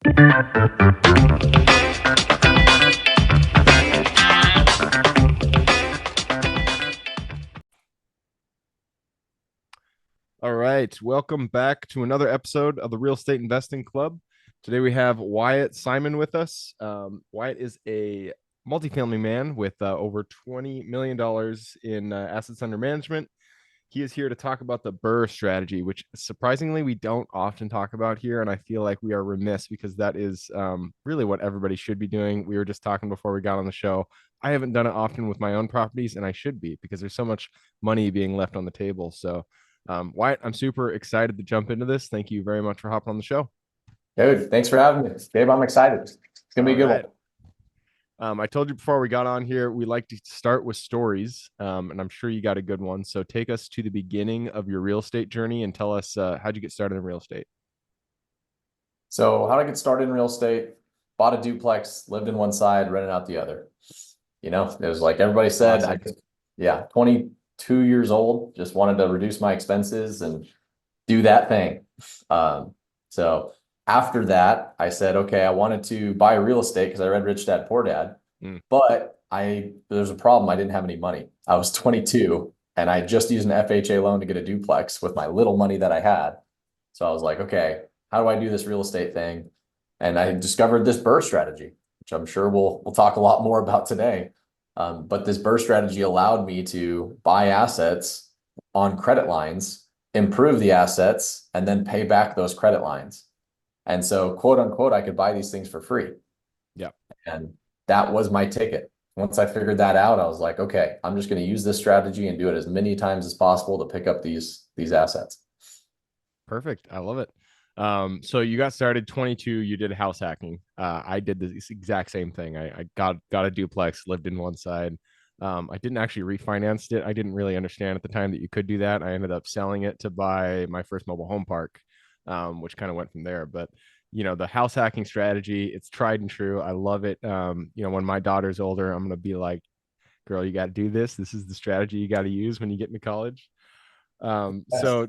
All right, welcome back to another episode of the Real Estate Investing Club. Today we have Wyatt Simon with us. Wyatt is a multifamily man with over $20 million in assets under management. He is here to talk about the BRRRR strategy, which surprisingly we don't often talk about here, and I feel like we are remiss because that is really what everybody should be doing. We were just talking before we got on the show. I haven't done it often with my own properties, and I should be because there's so much money being left on the table. So Wyatt, I'm super excited to jump into this. Thank you very much for hopping on the show. Dude, thanks for having me. Dave, I'm excited. It's going to be a good one. I told you before we got on here, we like to start with stories, and I'm sure you got a good one. So take us to the beginning of your real estate journey and tell us how'd you get started in real estate? So how'd I get started in real estate? Bought a duplex, lived in one side, rented out the other. You know, it was like everybody said, Awesome. 22 years old, just wanted to reduce my expenses and do that thing. So after that, I said, okay, I wanted to buy real estate because I read Rich Dad, Poor Dad, but there's a problem. I didn't have any money. I was 22 and I just used an FHA loan to get a duplex with my little money that I had. So I was like, okay, how do I do this real estate thing? And I discovered this BRRRR strategy, which I'm sure we'll talk a lot more about today. But this BRRRR strategy allowed me to buy assets on credit lines, improve the assets, and then pay back those credit lines. And so, quote unquote, I could buy these things for free. Yeah. And that was my ticket. Once I figured that out, I was like, okay, I'm just going to use this strategy and do it as many times as possible to pick up these assets. Perfect. I love it. So you got started 22, you did house hacking. I did this exact same thing. I got a duplex, lived in one side. I didn't actually refinance it. I didn't really understand at the time that you could do that. I ended up selling it to buy my first mobile home park, which kind of went from there. But you know, the house hacking strategy, it's tried and true. I love it. You know, when my daughter's older, I'm gonna be like, girl, you got to do this. This is the strategy you got to use when you get into college. So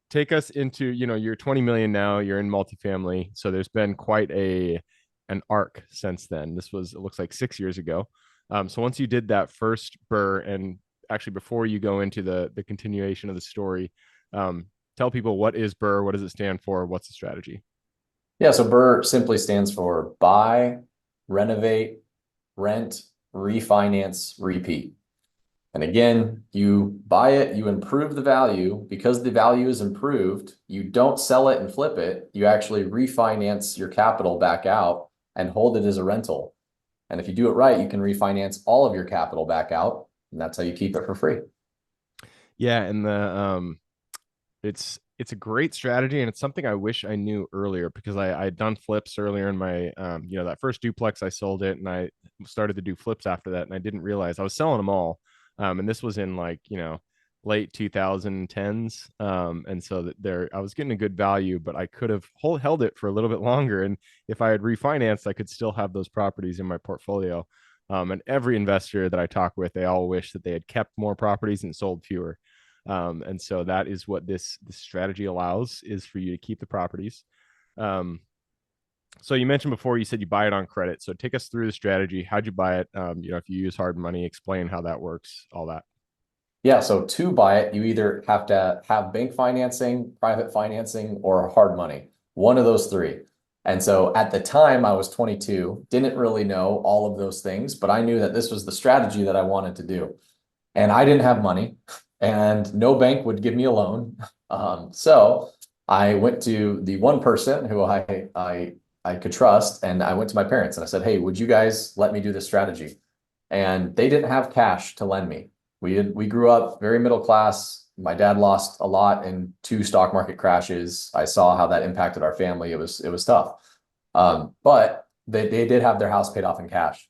take us into, you know, you're 20 million now, you're in multifamily. So there's been quite an arc since then. This was, it looks like 6 years ago. So once you did that first BRRRR, and actually before you go into the continuation of the story, tell people, what is BRRRR? What does it stand for? What's the strategy? Yeah, so BRRRR simply stands for buy, renovate, rent, refinance, repeat. And again, you buy it, you improve the value. Because the value is improved, you don't sell it and flip it. You actually refinance your capital back out and hold it as a rental. And if you do it right, you can refinance all of your capital back out, and that's how you keep it for free. Yeah, and it's a great strategy, and it's something I wish I knew earlier, because I had done flips earlier in my you know, that first duplex. I sold it and I started to do flips after that, and I didn't realize I was selling them all. And this was in, like, you know, late 2010s. And so that there, I was getting a good value, but I could have held it for a little bit longer. And if I had refinanced, I could still have those properties in my portfolio. And every investor that I talk with, they all wish that they had kept more properties and sold fewer. And so that is what this strategy allows, is for you to keep the properties. So you mentioned before, you said you buy it on credit. So take us through the strategy. How'd you buy it? You know, if you use hard money, explain how that works, all that. Yeah, so to buy it, you either have to have bank financing, private financing, or hard money. One of those three. And so at the time I was 22, didn't really know all of those things, but I knew that this was the strategy that I wanted to do. And I didn't have money, and no bank would give me a loan. So I went to the one person who I could trust, and I went to my parents and I said, hey, would you guys let me do this strategy? And they didn't have cash to lend me. We grew up very middle class. My dad lost a lot in 2 stock market crashes. I saw how that impacted our family. It was tough. But they did have their house paid off in cash.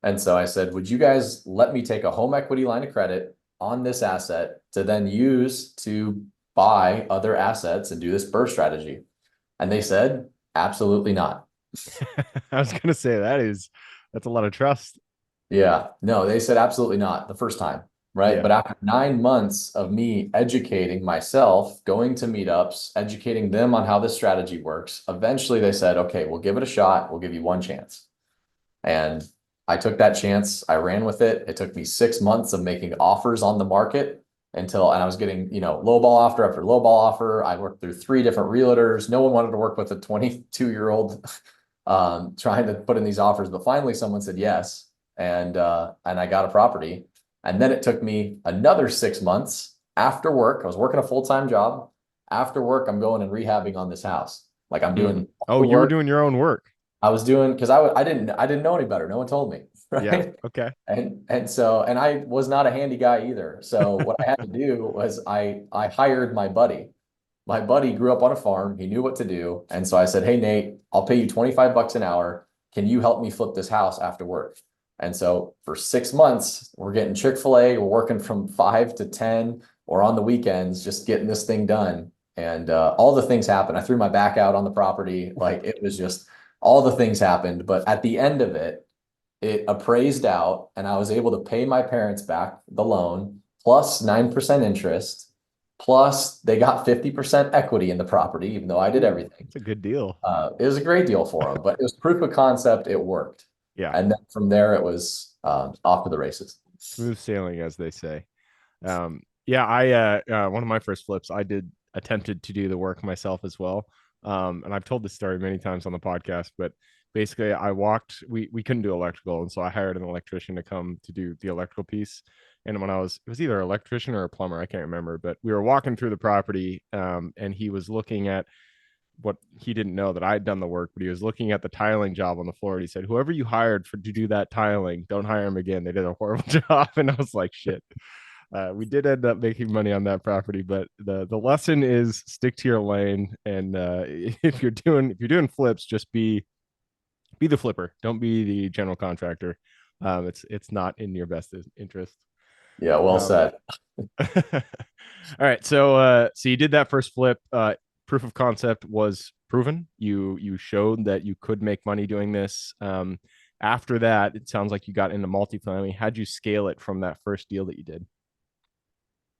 And so I said, would you guys let me take a home equity line of credit on this asset to then use to buy other assets and do this BRRRR strategy? And they said, absolutely not. I was going to say, that's a lot of trust. Yeah, no, they said absolutely not the first time. right? Yeah. But after 9 months of me educating myself, going to meetups, educating them on how this strategy works, eventually they said, okay, we'll give it a shot. We'll give you one chance. And I took that chance. I ran with it. It took me 6 months of making offers on the market and I was getting, lowball offer after lowball offer. I worked through 3 different realtors. No one wanted to work with a 22-year-old trying to put in these offers, but finally someone said yes. And I got a property. And then it took me another 6 months after work. I was working a full-time job. After work, I'm going and rehabbing on this house. Like I'm Mm. doing all Oh, the you were work. doing your own work. I was doing because I didn't know any better. No one told me, Yeah. right? Okay. And I was not a handy guy either. So what I had to do was I hired my buddy. My buddy grew up on a farm. He knew what to do. And so I said, "Hey Nate, I'll pay you 25 bucks an hour. Can you help me flip this house after work?" And so for 6 months, we're getting Chick-fil-A, we're working from 5 to 10 or on the weekends, just getting this thing done. And all the things happened. I threw my back out on the property. Like it was just all the things happened. But at the end of it, it appraised out and I was able to pay my parents back the loan plus 9% interest. Plus they got 50% equity in the property, even though I did Ooh, everything. it's a good deal. It was a great deal for them, but it was proof of concept. It worked. Yeah. And then from there, it was off to the races. Smooth sailing, as they say. Yeah, one of my first flips, I did attempted to do the work myself as well. And I've told this story many times on the podcast, but basically we couldn't do electrical. And so I hired an electrician to come to do the electrical piece. And when it was either an electrician or a plumber, I can't remember, but we were walking through the property, and he was looking at what he didn't know that I had done the work, but he was looking at the tiling job on the floor. And he said, "Whoever you hired to do that tiling, don't hire him again. They did a horrible job." And I was like, "Shit." We did end up making money on that property, but the lesson is stick to your lane. And if you're doing flips, just be the flipper. Don't be the general contractor. It's not in your best interest. Yeah, well Um, said. all right, so you did that first flip. Proof of concept was proven. You showed that you could make money doing this. After that, it sounds like you got into multifamily. How'd you scale it from that first deal that you did?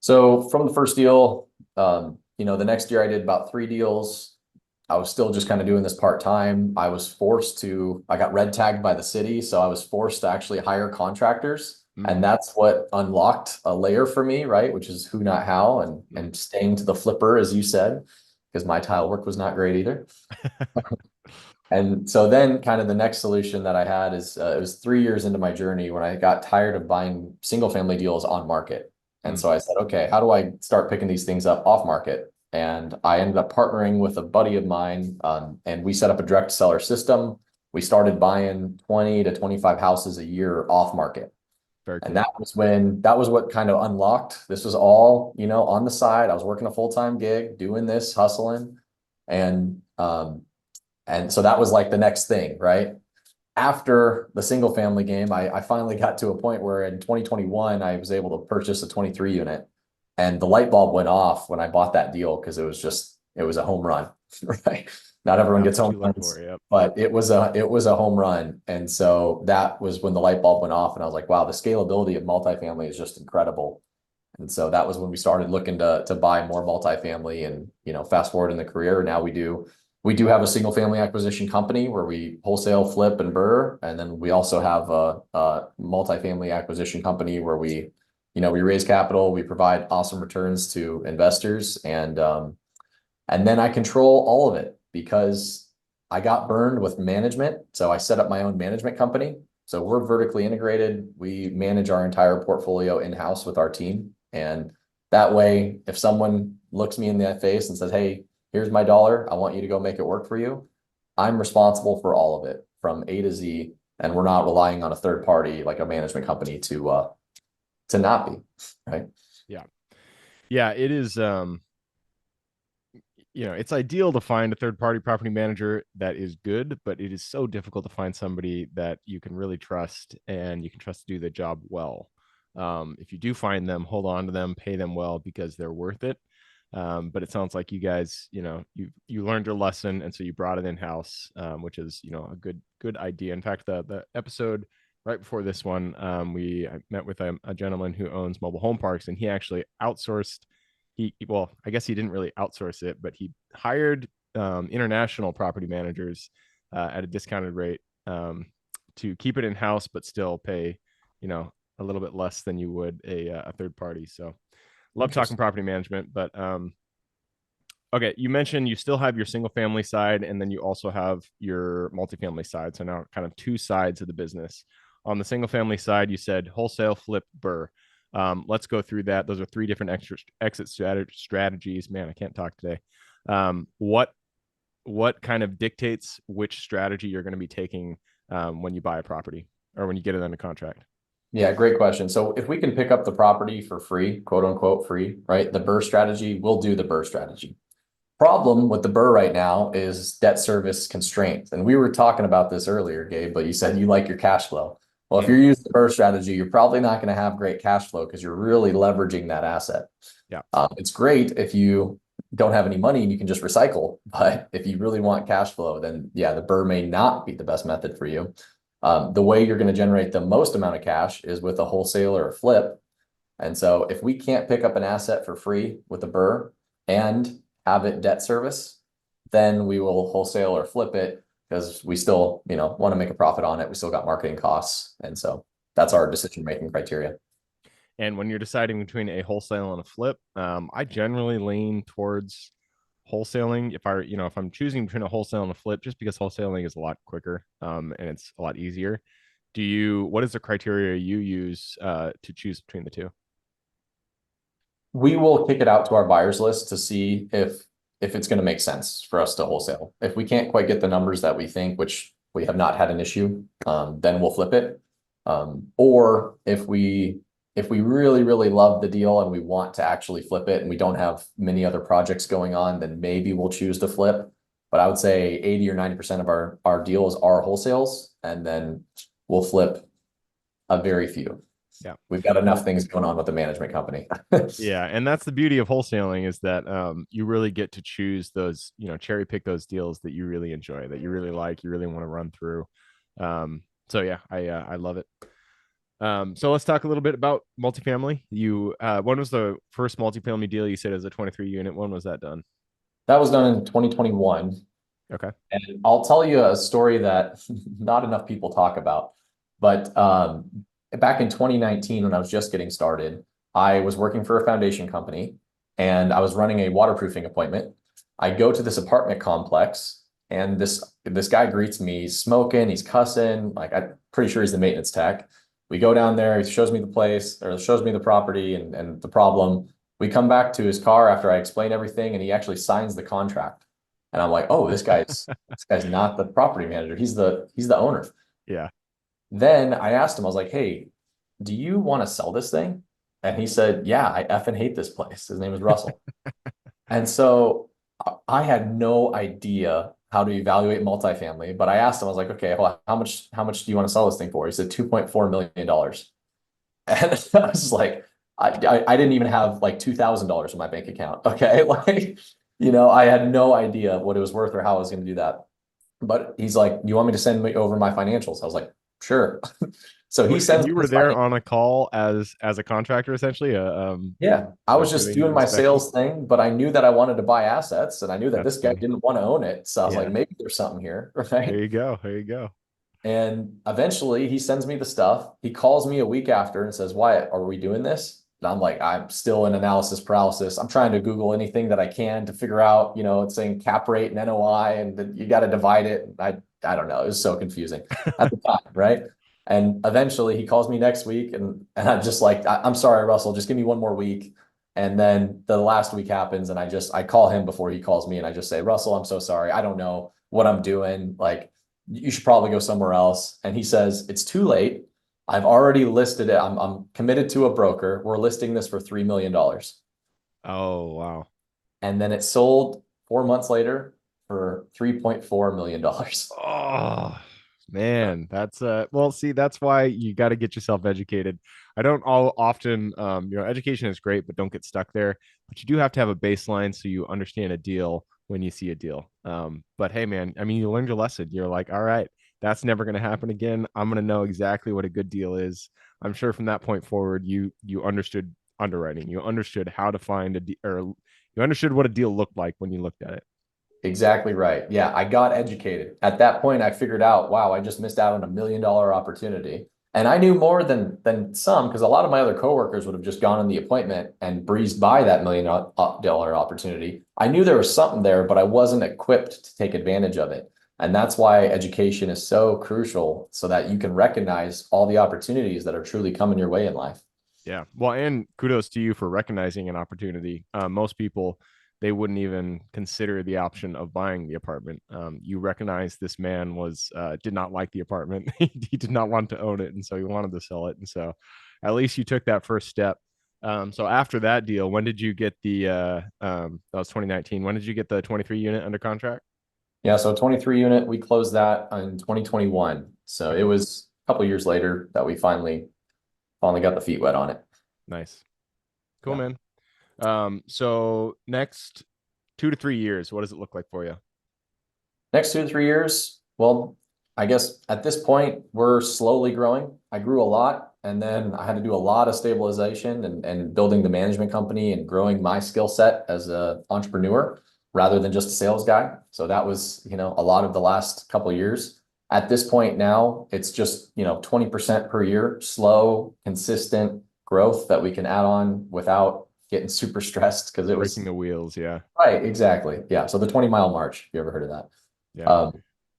So from the first deal, the next year I did about 3 deals. I was still just kind of doing this part-time. I got red tagged by the city. So I was forced to actually hire contractors. And Mm. that's what unlocked a layer for me, right? Which is who, not how, and staying to the flipper, as you said, because my tile work was not great either. And so then kind of the next solution that I had is it was 3 years into my journey when I got tired of buying single family deals on market. And Mm. so I said, okay, how do I start picking these things up off market? And I ended up partnering with a buddy of mine, and we set up a direct seller system. We started buying 20 to 25 houses a year off market. Very And cool. that was what kind of unlocked. This was all, on the side. I was working a full-time gig, doing this, hustling. And and so that was like the next thing, right? After the single family game, I finally got to a point where in 2021, I was able to purchase a 23 unit. And the light bulb went off when I bought that deal because it was a home run, right? Not everyone That's gets what home you look for. runs, Yep. but it was a home run. And so that was when the light bulb went off. And I was like, wow, the scalability of multifamily is just incredible. And so that was when we started looking to buy more multifamily. And fast forward in the career, now we do have a single family acquisition company where we wholesale, flip, and BRRRR. And then we also have a multifamily acquisition company where we raise capital, we provide awesome returns to investors, and then I control all of it because I got burned with management. So I set up my own management company. So we're vertically integrated. We manage our entire portfolio in-house with our team. And that way, if someone looks me in the face and says, "Hey, here's my dollar. I want you to go make it work for you," I'm responsible for all of it from A to Z. And we're not relying on a third party like a management company to not be, right? Yeah. Yeah. It is. It's ideal to find a third party property manager that is good, but it is so difficult to find somebody that you can really trust and you can trust to do the job well. If you do find them, hold on to them, pay them well because they're worth it. But it sounds like you guys, you learned your lesson, and so you brought it in house, which is a good idea. In fact, the episode right before this one, I met with a gentleman who owns mobile home parks, and he actually outsourced. Well, I guess he didn't really outsource it, but he hired international property managers at a discounted rate to keep it in house, but still pay, you know, a little bit less than you would a third party. So, love talking Interesting. property management, but okay, you mentioned you still have your single family side, and then you also have your multifamily side. So now kind of two sides of the business. On the single family side, you said wholesale, flip, BRRRR. Let's go through that. Those are three different exit strategies. Man, I can't talk today. What kind of dictates which strategy you're going to be taking when you buy a property or when you get it under contract? Yeah, great question. So if we can pick up the property for free, quote unquote free, right? The BRRRR strategy, we'll do the BRRRR strategy. Problem with the BRRRR right now is debt service constraints. And we were talking about this earlier, Gabe, but you said you like your cash flow. Well, if Mm, you're using the BRRRR strategy, you're probably not going to have great cash flow because you're really leveraging that asset. yeah. It's great if you don't have any money and you can just recycle, but if you really want cash flow, then yeah, the BRRRR may not be the best method for you. The way you're going to generate the most amount of cash is with a wholesale or a flip. And so if we can't pick up an asset for free with a BRRRR and have it debt service, then we will wholesale or flip it because we still, want to make a profit on it. We still got marketing costs. And so that's our decision-making criteria. And when you're deciding between a wholesale and a flip, I generally lean towards wholesaling. If I'm choosing between a wholesale and a flip, just because wholesaling is a lot quicker, and it's a lot easier. What is the criteria you use to choose between the two? We will kick it out to our buyers list to see if it's going to make sense for us to wholesale. If we can't quite get the numbers that we think, which we have not had an issue, then we'll flip it. Or if we really, really love the deal and we want to actually flip it and we don't have many other projects going on, then maybe we'll choose to flip. But I would say 80 or 90% of our deals are wholesales, and then we'll flip a very few. Yeah. We've got enough things going on with the management company. Yeah, and that's the beauty of wholesaling is that you really get to choose those, cherry pick those deals that you really enjoy, that you really like, you really want to run through. So yeah, I love it. So let's talk a little bit about multifamily. When was the first multifamily deal you said as a 23 unit? When was that done? That was done in 2021. Okay. And I'll tell you a story that not enough people talk about. But back in 2019, when I was just getting started, I was working for a foundation company and I was running a waterproofing appointment. I go to this apartment complex and this guy greets me. He's smoking, he's cussing. Like, I'm pretty sure he's the maintenance tech. We go down there, he shows me the place or shows me the property and the problem. We come back to his car after I explain everything, and he actually signs the contract. And I'm like, oh, this guy's not the property manager. He's the owner. Yeah. Then I asked him, I was like, hey, do you want to sell this thing? And he said, yeah, I effing hate this place. His name is Russell. And so I had no idea how to evaluate multifamily, but I asked him, I was like, okay, well, how much do you want to sell this thing for? He said $2.4 million. And I was like, I didn't even have like $2,000 in my bank account. Okay. Like, I had no idea what it was worth or how I was going to do that. But he's like, you want me to send me over my financials? I was like, sure. So he And sends you me were his there financials. on a call as a contractor, essentially, Yeah, I was just doing doing my inspections. sales thing, but I knew that I wanted to buy assets and I knew that That's this guy funny. didn't want to own it. So I was like, Yeah. maybe there's something here, There right? you go. There you go. And eventually he sends me the stuff. He calls me a week after and says, Wyatt, are we doing this? And I'm like, I'm still in analysis paralysis. I'm trying to Google anything that I can to figure out, it's saying cap rate and NOI and then you got to divide it. I don't know. It was so confusing at the time, right? And eventually he calls me next week and I'm just like, I'm sorry, Russell, just give me one more week. And then the last week happens and I call him before he calls me and I just say, Russell, I'm so sorry. I don't know what I'm doing. Like, you should probably go somewhere else. And he says, it's too late. I've already listed it. I'm committed to a broker. We're listing this for $3 million. Oh, wow. And then it sold 4 months later for $3.4 million. Oh, man, that's well, see, that's why you got to get yourself educated. I don't all often education is great, but don't get stuck there. But you do have to have a baseline so you understand a deal when you see a deal. But hey, man, I mean, you learned your lesson. You're like, all right, that's never going to happen again. I'm going to know exactly what a good deal is. I'm sure from that point forward, you understood underwriting. You understood how to find or you understood what a deal looked like when you looked at it. Exactly right. Yeah, I got educated. At that point, I figured out, wow, I just missed out on $1 million opportunity. And I knew more than some, because a lot of my other coworkers would have just gone on the appointment and breezed by that $1 million opportunity. I knew there was something there, but I wasn't equipped to take advantage of it. And that's why education is so crucial, so that you can recognize all the opportunities that are truly coming your way in life. Yeah. Well, and kudos to you for recognizing an opportunity. Most people, they wouldn't even consider the option of buying the apartment. You recognize this man was did not like the apartment. He did not want to own it, and so he wanted to sell it. And so, at least you took that first step. So after that deal, when did you get the? That was 2019. When did you get the 23 unit under contract? Yeah, so 23 unit, we closed that in 2021. So Okay. it was a couple years later that we finally got the feet wet on it. Nice. Cool, Yeah. man. So next 2 to 3 years, what does it look like for you? Next 2 to 3 years, well, I guess at this point, we're slowly growing. I grew a lot, and then I had to do a lot of stabilization and building the management company and growing my skill set as an entrepreneur rather than just a sales guy. So that was, a lot of the last couple of years. At this point now, it's just, 20% per year, slow, consistent growth that we can add on without getting super stressed, because it Breaking was the wheels. Yeah. right, exactly. Yeah. So the 20-mile march, if you ever heard of that. Yeah.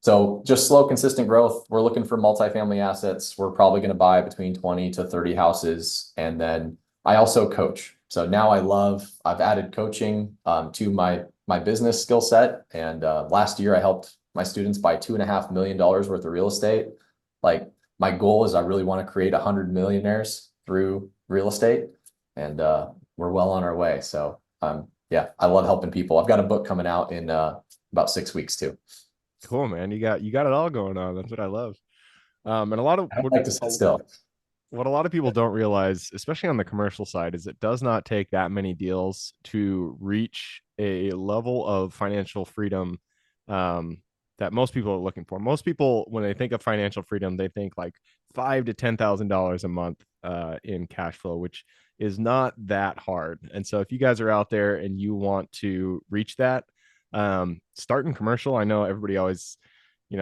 So just slow, consistent growth. We're looking for multifamily assets. We're probably going to buy between 20 to 30 houses. And then I also coach. So now I've added coaching to my business skill set. And last year I helped my students buy $2.5 million worth of real estate. Like, my goal is I really want to create 100 millionaires through real estate. And we're well on our way. So yeah, I love helping people. I've got a book coming out in about 6 weeks too. Cool, man. You got it all going on. That's what I love. And a lot of I don't like to sit still. what a lot of people don't realize, especially on the commercial side, is it does not take that many deals to reach a level of financial freedom that most people are looking for. Most people, when they think of financial freedom, they think like $5,000 to $10,000 a month in cash flow, which is not that hard. And so, if you guys are out there and you want to reach that, start in commercial. I know everybody always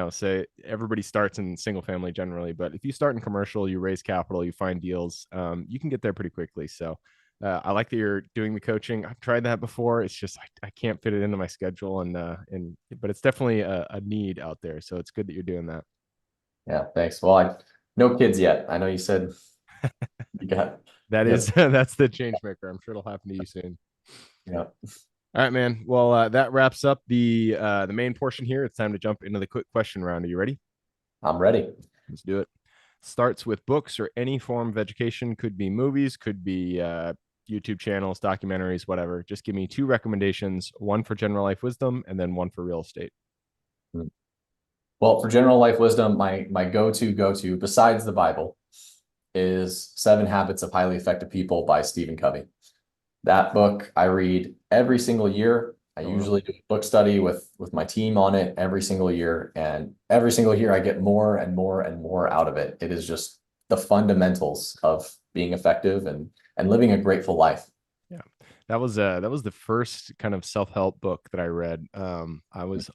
say everybody starts in single family generally, but if you start in commercial, you raise capital, you find deals, you can get there pretty quickly. So I like that you're doing the coaching. I've tried that before. It's just I can't fit it into my schedule, and but it's definitely a need out there. So it's good that you're doing that. Yeah, thanks. Well, no kids yet. I know you said you got, That you got is some, that's the change maker. I'm sure it'll happen to you soon. yeah, All right, man. Well, that wraps up the main portion here. It's time to jump into the quick question round. Are you ready? I'm ready. Let's do it. Starts with books or any form of education. Could be movies, could be YouTube channels, documentaries, whatever. Just give me two recommendations: one for general life wisdom, and then one for real estate. Well, for general life wisdom, my go-to besides the Bible is Seven Habits of Highly Effective People by Stephen Covey. That book I read every single year. I Oh, wow. usually do a book study with my team on it every single year, and every single year I get more and more and more out of it. It is just the fundamentals of being effective and living a grateful life. Yeah, that was the first kind of self help book that I read. I was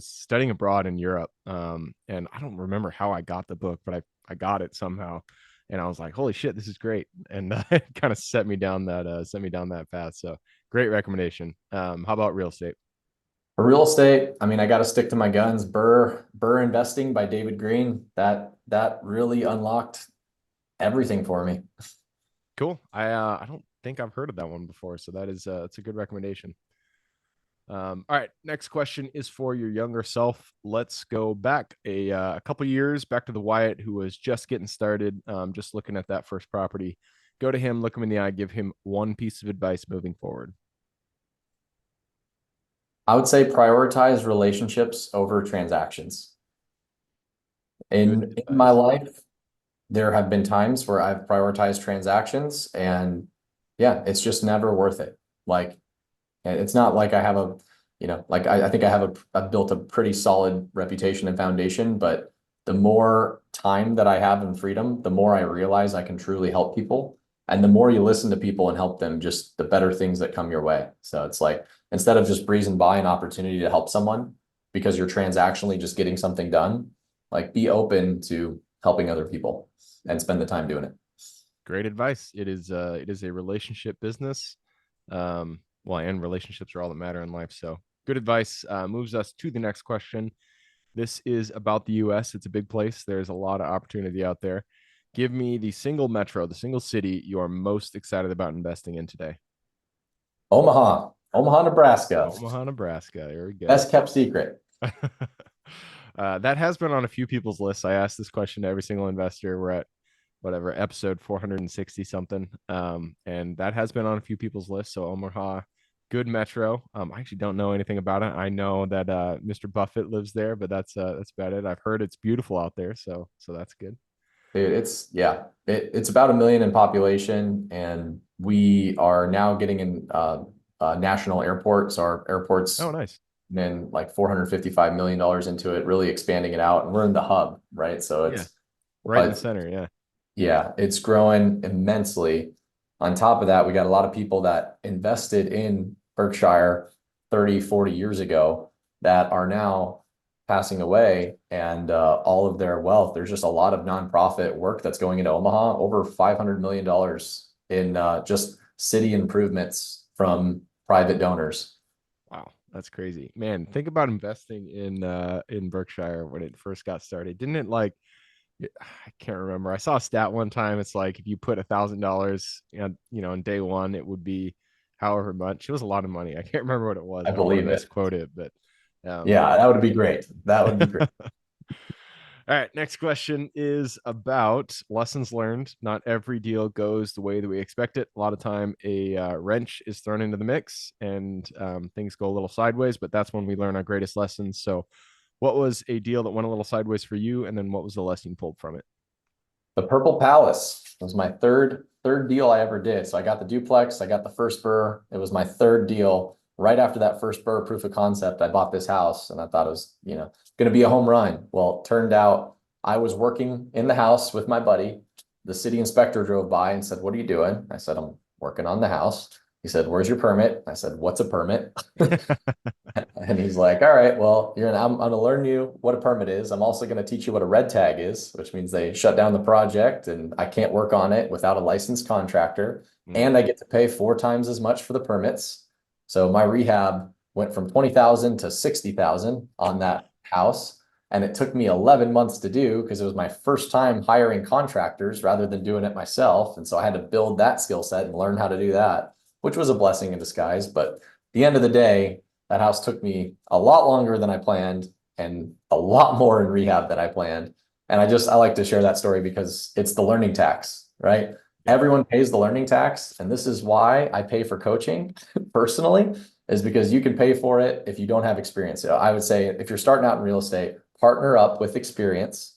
studying abroad in Europe, and I don't remember how I got the book, but I got it somehow, and I was like, holy shit, this is great, and it kind of set me down that path. So great recommendation. How about real estate? For real estate, I mean, I got to stick to my guns. BRRRR Investing by David Green. That really unlocked everything for me. Cool. I don't think I've heard of that one before, so that's a good recommendation. All right, next question is for your younger self. Let's go back a couple years, back to the Wyatt who was just getting started, just looking at that first property. Go to him, look him in the eye, give him one piece of advice moving forward. I would say prioritize relationships over transactions. Good In my advice. life, there have been times where I've prioritized transactions, and yeah, it's just never worth it. Like, it's not like I have like I think I've built a pretty solid reputation and foundation, but the more time that I have in freedom, the more I realize I can truly help people. And the more you listen to people and help them, just the better things that come your way. So it's like, instead of just breezing by an opportunity to help someone because you're transactionally just getting something done, like be open to helping other people and spend the time doing it. Great advice. It is a relationship business. Well, and relationships are all that matter in life. So good advice. Moves us to the next question. This is about the US. It's a big place. There's a lot of opportunity out there. Give me the single metro, the single city you are most excited about investing in today. Omaha, Nebraska. Omaha, Nebraska. There we go. Best kept secret. That has been on a few people's lists. I asked this question to every single investor. We're at whatever episode 460 something, and that has been on a few people's lists. So Omaha, good metro. I actually don't know anything about it. I know that Mr. Buffett lives there, but that's about it. I've heard it's beautiful out there, so that's good. Dude, it's about 1 million in population, and we are now getting in national airports. Our Oh, airports nice. then like $455 million into it, really expanding it out, and we're in the hub, right? So Yeah, right in the it's center. Yeah. yeah, it's growing immensely. On top of that, we got a lot of people that invested in Berkshire 30, 40 years ago that are now passing away, and all of their wealth. There's just a lot of nonprofit work that's going into Omaha, over $500 million in just city improvements from private donors. Wow, that's crazy, man. Think about investing in Berkshire when it first got started. Didn't it like I can't remember. I saw a stat one time. It's like if you put $1,000, in day one, it would be however much. It was a lot of money. I can't remember what it was. I I don't want to believe it. misquote it, but Yeah, that would be great. That would be great. all right. Next question is about lessons learned. Not every deal goes the way that we expect it. A lot of time, a wrench is thrown into the mix, and things go a little sideways. But that's when we learn our greatest lessons. So, what was a deal that went a little sideways for you, and then what was the lesson you pulled from it? The Purple Palace was my third deal I ever did. So I got the duplex, I got the first BRRRR. It was my third deal. Right after that first BRRRR proof of concept, I bought this house and I thought it was, going to be a home run. Well, it turned out I was working in the house with my buddy. The city inspector drove by and said, "What are you doing?" I said, "I'm working on the house." He said, "Where's your permit?" I said, "What's a permit?" And he's like, "All right, well, I'm going to learn you what a permit is. I'm also going to teach you what a red tag is," which means they shut down the project and I can't work on it without a licensed contractor. Mm. And I get to pay 4 times as much for the permits. So my rehab went from 20,000 to 60,000 on that house. And it took me 11 months to do because it was my first time hiring contractors rather than doing it myself. And so I had to build that skill set and learn how to do that, which was a blessing in disguise. But at the end of the day, that house took me a lot longer than I planned and a lot more in rehab than I planned. And I like to share that story because it's the learning tax, right? Yeah. Everyone pays the learning tax. And this is why I pay for coaching personally, is because you can pay for it if you don't have experience. So I would say if you're starting out in real estate, partner up with experience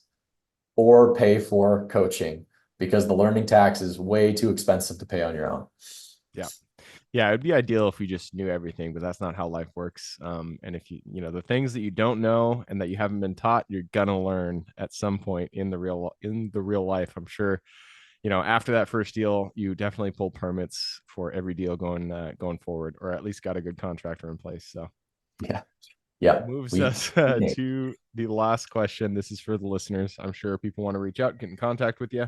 or pay for coaching because the learning tax is way too expensive to pay on your own. Yeah. Yeah, it'd be ideal if we just knew everything, but that's not how life works. And if the things that you don't know and that you haven't been taught, you're gonna learn at some point in the real life. I'm sure, after that first deal, you definitely pull permits for every deal going forward, or at least got a good contractor in place. So Yeah. Yeah. moves We us to the last question. This is for the listeners. I'm sure people want to reach out, get in contact with you.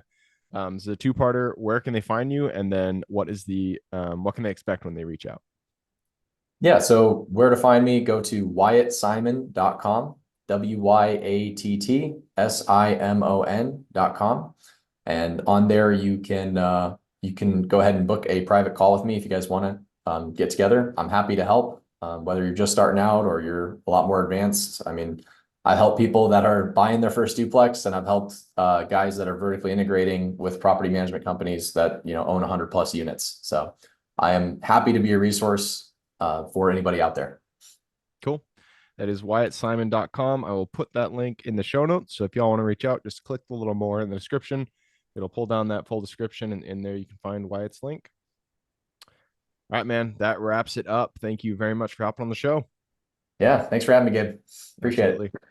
So a two-parter, where can they find you? And then what can they expect when they reach out? Yeah, so where to find me, go to WyattSimon.com, WYATTSIMON.com. And on there you can go ahead and book a private call with me if you guys want to get together. I'm happy to help, whether you're just starting out or you're a lot more advanced. I mean, I help people that are buying their first duplex, and I've helped guys that are vertically integrating with property management companies that own 100+ units. So I am happy to be a resource for anybody out there. Cool. That is WyattSimon.com. I will put that link in the show notes. So if y'all want to reach out, just click a little more in the description. It'll pull down that full description, and in there you can find Wyatt's link. All right, man. That wraps it up. Thank you very much for hopping on the show. Yeah. Thanks for having me, Gabe. Appreciate Absolutely. it.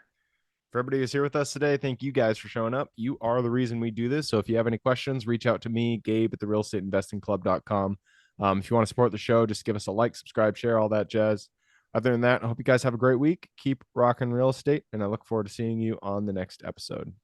For everybody who's here with us today, thank you guys for showing up. You are the reason we do this. So if you have any questions, reach out to me, Gabe at therealestateinvestingclub.com. If you want to support the show, just give us a like, subscribe, share, all that jazz. Other than that, I hope you guys have a great week. Keep rocking real estate, and I look forward to seeing you on the next episode.